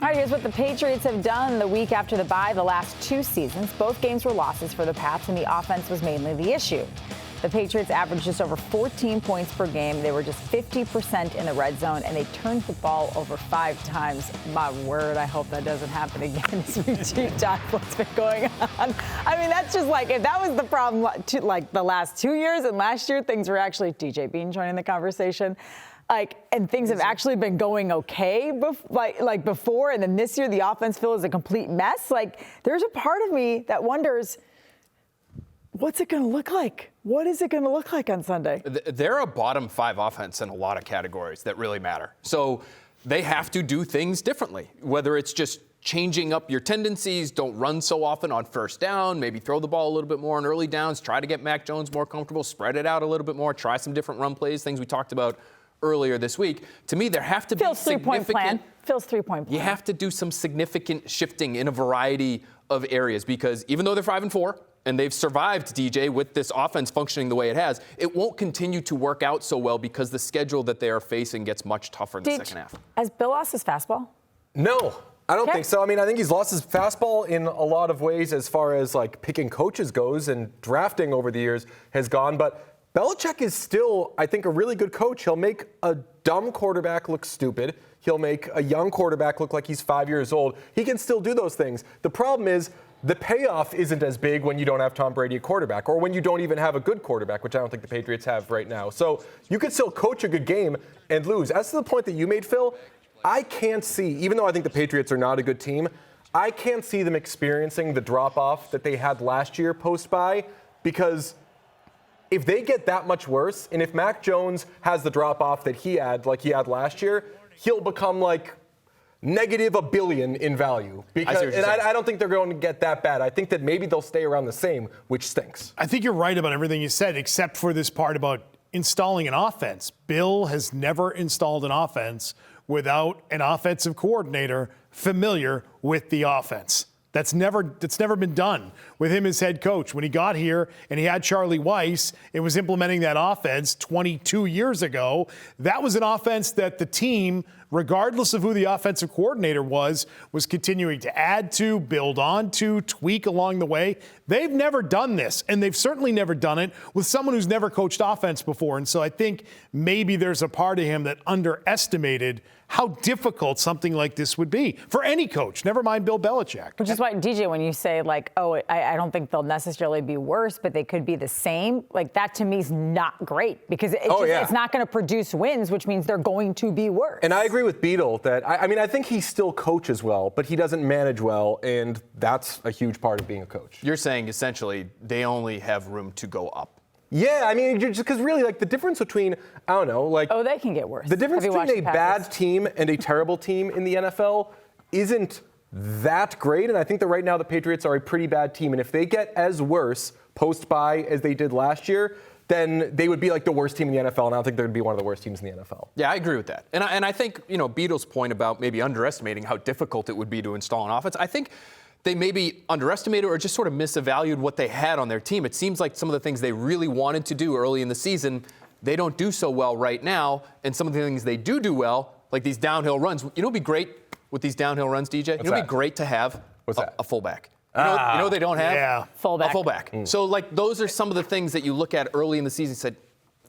All right, here's what the Patriots have done the week after the bye the last 2 seasons. Both games were losses for the Pats, and the offense was mainly the issue. The Patriots averaged just over 14 points per game. They were just 50% in the red zone, and they turned the ball over 5 times. My word, I hope that doesn't happen again as we deep dive what's been going on. I mean, that's just like, if that was the problem like the last 2 years and last year, things were actually, DJ Bean joining the conversation, and things have actually been going okay before, and then this year the offense feels a complete mess. Like, there's a part of me that wonders, what's it going to look like? What is it going to look like on Sunday? They're a bottom 5 offense in a lot of categories that really matter. So they have to do things differently, whether it's just changing up your tendencies, don't run so often on first down, maybe throw the ball a little bit more on early downs, try to get Mac Jones more comfortable, spread it out a little bit more, try some different run plays, things we talked about earlier this week. To me, there have to be significant. Phil's 3-point plan. You have to do some significant shifting in a variety of areas, because even though they're 5-4, and they've survived, DJ, with this offense functioning the way it has, it won't continue to work out so well because the schedule that they are facing gets much tougher in the second half. Has Bill lost his fastball? No, I don't think so. I mean, I think he's lost his fastball in a lot of ways as far as like picking coaches goes, and drafting over the years has gone. But Belichick is still, I think, a really good coach. He'll make a dumb quarterback look stupid. He'll make a young quarterback look like he's 5 years old. He can still do those things. The problem is, the payoff isn't as big when you don't have Tom Brady at quarterback, or when you don't even have a good quarterback, which I don't think the Patriots have right now. So you could still coach a good game and lose. As to the point that you made, Phil, I can't see, even though I think the Patriots are not a good team, I can't see them experiencing the drop-off that they had last year post-bye, because if they get that much worse, and if Mac Jones has the drop-off that he had, like he had last year, he'll become like negative $1 billion in value. Because, I don't think they're going to get that bad. I think that maybe they'll stay around the same, which stinks. I think you're right about everything you said, except for this part about installing an offense. Bill has never installed an offense without an offensive coordinator familiar with the offense. That's never been done with him as head coach. When he got here and he had Charlie Weiss and was implementing that offense 22 years ago, that was an offense that the team, regardless of who the offensive coordinator was continuing to add to, build on to, tweak along the way. They've never done this, and they've certainly never done it with someone who's never coached offense before. And so I think maybe there's a part of him that underestimated how difficult something like this would be for any coach, never mind Bill Belichick. Which is why, DJ, when you say, like, I don't think they'll necessarily be worse, but they could be the same, like, that to me is not great, because it's not going to produce wins, which means they're going to be worse. And I agree with Beadle that, I think he still coaches well, but he doesn't manage well, and that's a huge part of being a coach. You're saying, essentially, they only have room to go up. Yeah, I mean, just because really, like, the difference between, I don't know, like... Oh, they can get worse. The difference between a bad team and a terrible team in the NFL isn't that great, and I think that right now the Patriots are a pretty bad team, and if they get as worse post-bye as they did last year, then they would be like the worst team in the NFL, and I don't think they would be one of the worst teams in the NFL. Yeah, I agree with that. And I think, Beadle's point about maybe underestimating how difficult it would be to install an offense, I think they maybe underestimated or just sort of misevalued what they had on their team. It seems like some of the things they really wanted to do early in the season, they don't do so well right now. And some of the things they do well, like these downhill runs. You know what'd be great with these downhill runs, DJ? What'd be great to have? A fullback. You know what they don't have? Yeah. Fullback. A fullback. So, like, those are some of the things that you look at early in the season and said,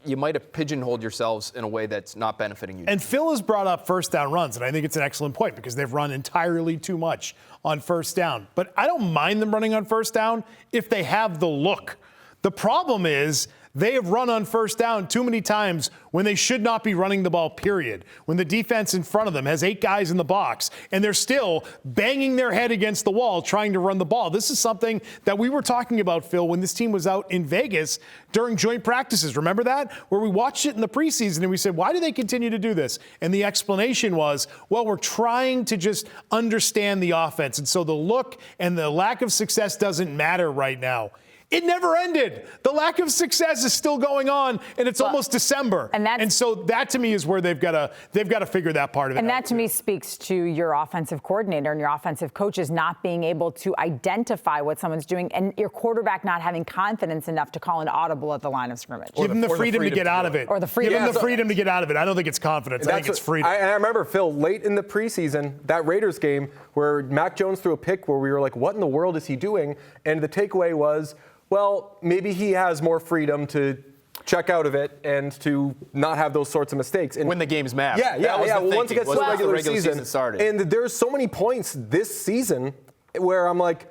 you might have pigeonholed yourselves in a way that's not benefiting you. And Phil has brought up first down runs, and I think it's an excellent point because they've run entirely too much on first down. But I don't mind them running on first down if they have the look. The problem is they have run on first down too many times when they should not be running the ball, period. When the defense in front of them has 8 guys in the box and they're still banging their head against the wall trying to run the ball. This is something that we were talking about, Phil, when this team was out in Vegas during joint practices. Remember that? Where we watched it in the preseason and we said, why do they continue to do this? And the explanation was, well, we're trying to just understand the offense. And so the look and the lack of success doesn't matter right now. It never ended. The lack of success is still going on, and it's almost December. And so that to me is where they've got to figure that part of it out. And that to me speaks to your offensive coordinator and your offensive coaches not being able to identify what someone's doing, and your quarterback not having confidence enough to call an audible at the line of scrimmage. Give him the freedom to get out of it. Or the freedom. Give him the freedom to get out of it. I don't think it's confidence. I think it's freedom. I remember, Phil, late in the preseason, that Raiders game where Mac Jones threw a pick where we were like, what in the world is he doing? And the takeaway was, well, maybe he has more freedom to check out of it and to not have those sorts of mistakes. And when the games matter. Yeah. Once it gets to the regular season started. And there's so many points this season where I'm like,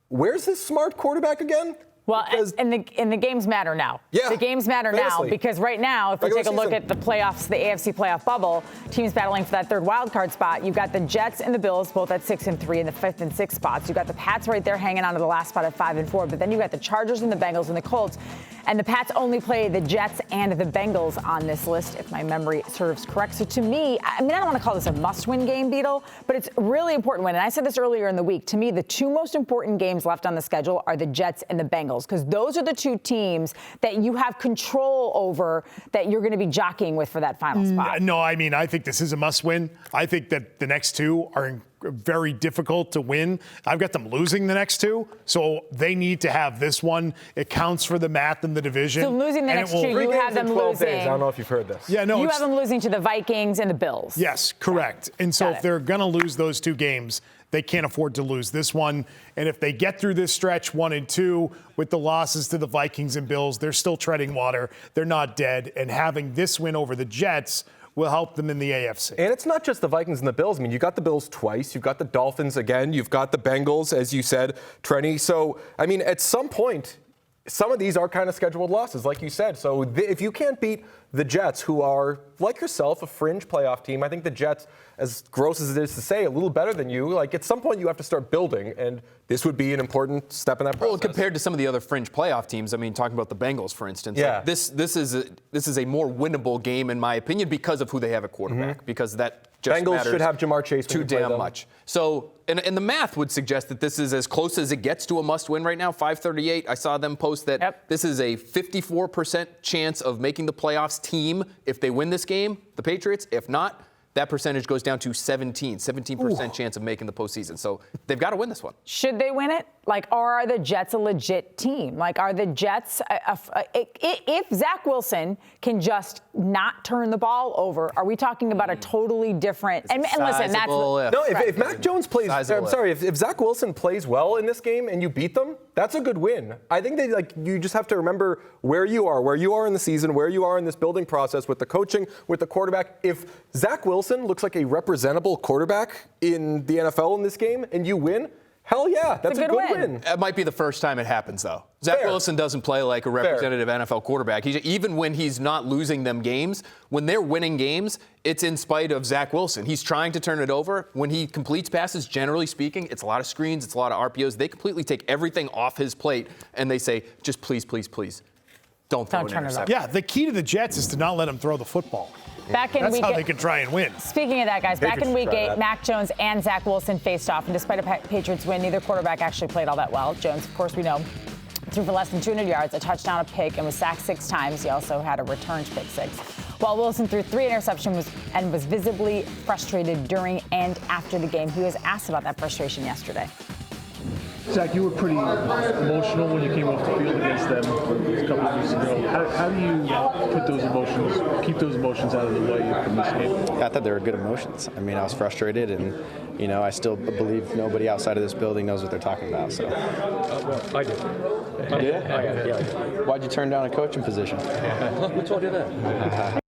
where's this smart quarterback again? Well, and the games matter now. Yeah, the games matter now because right now, if we take a look at the playoffs, the AFC playoff bubble, teams battling for that third wild card spot, you've got the Jets and the Bills both at 6 and 3 in the 5th and 6th spots. You've got the Pats right there hanging on to the last spot at 5 and 4, but then you've got the Chargers and the Bengals and the Colts. And the Pats only play the Jets and the Bengals on this list, if my memory serves correct. So to me, I don't want to call this a must-win game, Beetle, but it's a really important win. And I said this earlier in the week. To me, the two most important games left on the schedule are the Jets and the Bengals, because those are the two teams that you have control over that you're going to be jockeying with for that final spot. No, I think this is a must-win. I think that the next two are very difficult to win. I've got them losing the next two, so they need to have this one. It counts for the math in the division. So losing the next two, you have them losing. Days. I don't know if you've heard this. Yeah, no. You have them losing to the Vikings and the Bills. Yes, correct. And so if they're going to lose those two games, they can't afford to lose this one. And if they get through this stretch 1 and 2 with the losses to the Vikings and Bills, they're still treading water. They're not dead. And having this win over the Jets will help them in the AFC. And it's not just the Vikings and the Bills. I mean, you got the Bills twice. You've got the Dolphins again. You've got the Bengals, as you said, Trenni. So, I mean, at some point, some of these are kind of scheduled losses, like you said. So if you can't beat the Jets, who are, like yourself, a fringe playoff team, I think the Jets, as gross as it is to say, a little better than you. Like, at some point, you have to start building, and this would be an important step in that process. Well, compared to some of the other fringe playoff teams, I mean, talking about the Bengals, for instance, like this is a more winnable game, in my opinion, because of who they have at quarterback, because that just Bengals matters should have Jamar Chase too damn much. So, and the math would suggest that this is as close as it gets to a must-win right now. 538. I saw them post that this is a 54% chance of making the playoffs team if they win this game, the Patriots. If not, that percentage goes down to 17% chance of making the postseason. So they've got to win this one. Should they win it? Like, or are the Jets a legit team? Like, are the Jets, if Zach Wilson can just not turn the ball over, are we talking about a totally different, and listen, that's, if Mac Jones plays, if Zach Wilson plays well in this game and you beat them, that's a good win. I think you just have to remember where you are in the season, where you are in this building process with the coaching, with the quarterback. If Zach Wilson looks like a representable quarterback in the NFL in this game and you win, hell yeah, that's a good win. It might be the first time it happens, though. Zach Wilson doesn't play like a representative NFL quarterback. Even when he's not losing them games, when they're winning games, it's in spite of Zach Wilson. He's trying to turn it over. When he completes passes, generally speaking, it's a lot of screens, it's a lot of RPOs. They completely take everything off his plate, and they say, just please, please, please, don't throw an interception. Yeah, the key to the Jets is to not let him throw the football. That's how they can try and win. Speaking of that, guys, back in week 8, Mac Jones and Zach Wilson faced off, and despite a Patriots win, neither quarterback actually played all that well. Jones, of course, we know, threw for less than 200 yards, a touchdown, a pick, and was sacked 6 times. He also had a returned pick 6. While Wilson threw 3 interceptions and was visibly frustrated during and after the game. He was asked about that frustration yesterday. Zach, you were pretty emotional when you came off the field against them a couple of weeks ago. How do you put those emotions, keep those emotions out of the way from this game? I thought they were good emotions. I mean, I was frustrated, and I still believe nobody outside of this building knows what they're talking about. So. I did. You did? Yeah, I did. Why'd you turn down a coaching position? Who told you that?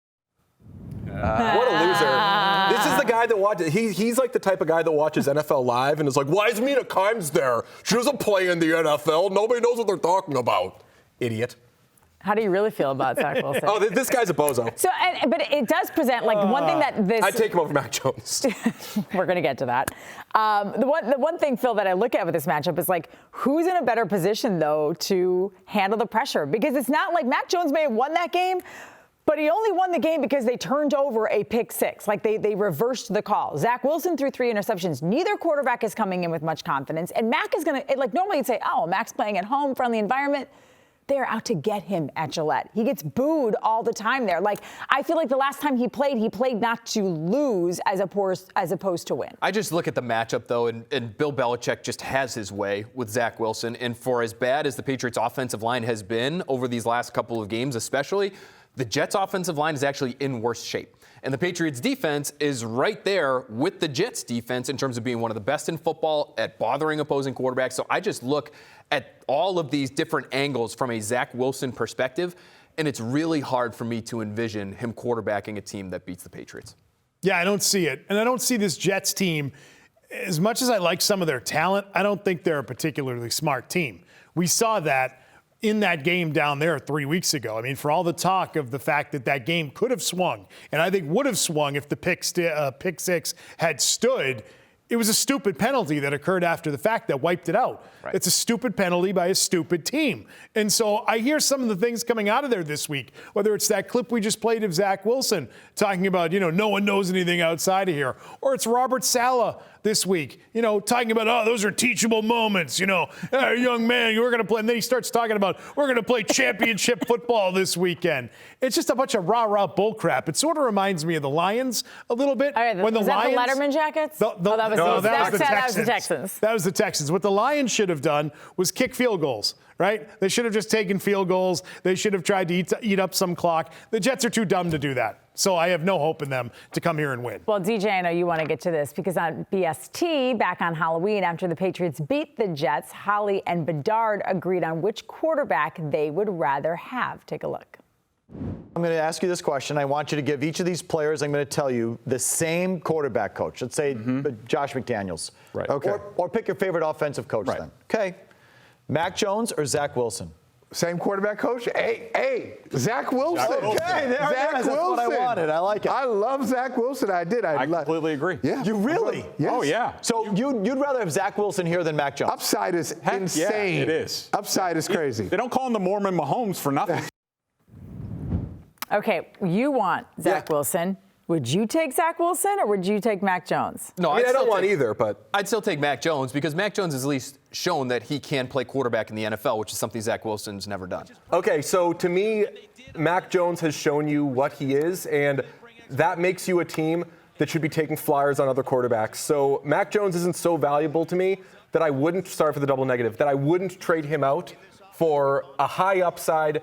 What a loser. This is the guy that watches. He's like the type of guy that watches NFL Live and is like, why is Mina Kimes there? She doesn't play in the NFL. Nobody knows what they're talking about. Idiot. How do you really feel about Zach Wilson? Oh, this guy's a bozo. So, but it does present, like, one thing that this... I'd take him over Mac Jones. We're going to get to that. The one thing, Phil, that I look at with this matchup is, like, who's in a better position, though, to handle the pressure? Because it's not like Mac Jones may have won that game, But he only won the game because they turned over a pick six. Like they reversed the call. Zach Wilson threw 3 interceptions. Neither quarterback is coming in with much confidence. And Mac is going to, like normally you'd say, oh, Mac's playing at home, friendly environment. They're out to get him at Gillette. He gets booed all the time there. Like, I feel like the last time he played not to lose as opposed to win. I just look at the matchup, though, and Bill Belichick just has his way with Zach Wilson. And for as bad as the Patriots' offensive line has been over these last couple of games especially, the Jets' offensive line is actually in worse shape. And the Patriots' defense is right there with the Jets' defense in terms of being one of the best in football at bothering opposing quarterbacks. So I just look at all of these different angles from a Zach Wilson perspective, and it's really hard for me to envision him quarterbacking a team that beats the Patriots. Yeah, I don't see it. And I don't see this Jets team, as much as I like some of their talent, I don't think they're a particularly smart team. We saw that in that game down there 3 weeks ago. I mean, for all the talk of the fact that game could have swung, and I think would have swung if the pick six had stood, it was a stupid penalty that occurred after the fact that wiped it out. Right. It's a stupid penalty by a stupid team. And so I hear some of the things coming out of there this week, whether it's that clip we just played of Zach Wilson talking about, no one knows anything outside of here, or it's Robert Saleh this week, talking about, those are teachable moments, young man, we're going to play. And then he starts talking about, we're going to play championship football this weekend. It's just a bunch of rah-rah bullcrap. It sort of reminds me of the Lions a little bit. Right, when the Lions, that the Letterman jackets? That was the Texans. That was the Texans. What the Lions should have done was kick field goals, right? They should have just taken field goals. They should have tried to eat up some clock. The Jets are too dumb to do that. So I have no hope in them to come here and win. Well, DJ, I know you want to get to this because on BST, back on Halloween, after the Patriots beat the Jets, Holly and Bedard agreed on which quarterback they would rather have. Take a look. I'm going to ask you this question. I want you to give each of these players, I'm going to tell you, the same quarterback coach. Let's say Josh McDaniels. Right. Okay. Or pick your favorite offensive coach then. Okay. Mac Jones or Zach Wilson? Same quarterback coach? Hey, Zach Wilson. Okay, there Zach it is. That's Wilson. what I wanted. I like it. I love Zach Wilson. I did. I completely agree. Yeah. You really? Yes. Oh, yeah. So you'd rather have Zach Wilson here than Mac Jones? Upside is insane. Yeah, it is. Upside is crazy. They don't call him the Mormon Mahomes for nothing. Okay, you want Zach Wilson. Would you take Zach Wilson or would you take Mac Jones? No, I don't want either, but I'd still take Mac Jones because Mac Jones has at least shown that he can play quarterback in the NFL, which is something Zach Wilson's never done. Okay, so to me, Mac Jones has shown you what he is, and that makes you a team that should be taking flyers on other quarterbacks. So Mac Jones isn't so valuable to me that I wouldn't, sorry for the double negative, that I wouldn't trade him out for a high upside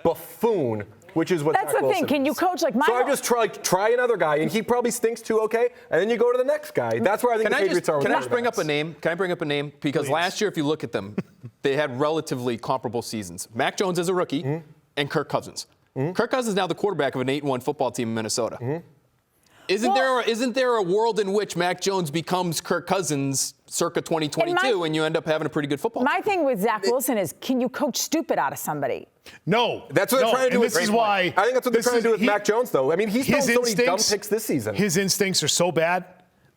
buffoon, which is what That's Zach the Wilson thing. Can you is. coach like my? So I just try another guy, and he probably stinks too. Okay, and then you go to the next guy. That's where I think the Patriots are. Can I just bring up a name? Can I bring up a name? Because last year, if you look at them, they had relatively comparable seasons. Mac Jones as a rookie, and Kirk Cousins. Kirk Cousins is now the quarterback of an 8-1 football team in Minnesota. Isn't there a world in which Mac Jones becomes Kirk Cousins circa 2022 and you end up having a pretty good football team? My thing with Zach Wilson is, can you coach stupid out of somebody? No. That's what they're trying to do. This is why. I think that's what they're trying to do with Mac Jones, though. I mean, he's thrown so many dumb picks this season. His instincts are so bad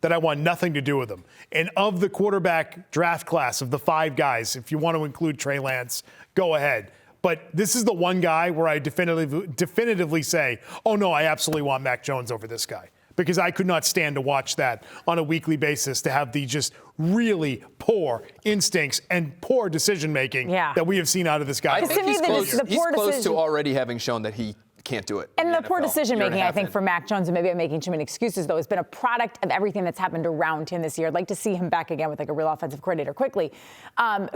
that I want nothing to do with him. And of the quarterback draft class of the 5 guys, if you want to include Trey Lance, go ahead. But this is the one guy where I definitively say, oh, no, I absolutely want Mac Jones over this guy. Because I could not stand to watch that on a weekly basis, to have the just really poor instincts and poor decision-making that we have seen out of this guy. I think he's close to already having shown that he can't do it. And the poor decision-making, I think, for Mac Jones, and maybe I'm making too many excuses, though, has been a product of everything that's happened around him this year. I'd like to see him back again with, like, a real offensive coordinator quickly.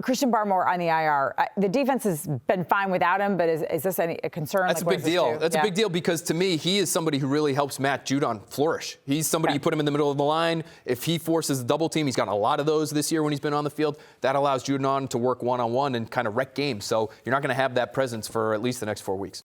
Christian Barmore on the IR. The defense has been fine without him, but is this a concern? That's a big deal. That's a big deal because, to me, he is somebody who really helps Matt Judon flourish. He's somebody you put him in the middle of the line. If he forces a double team, he's got a lot of those this year when he's been on the field. That allows Judon to work one-on-one and kind of wreck games. So you're not going to have that presence for at least the next 4 weeks.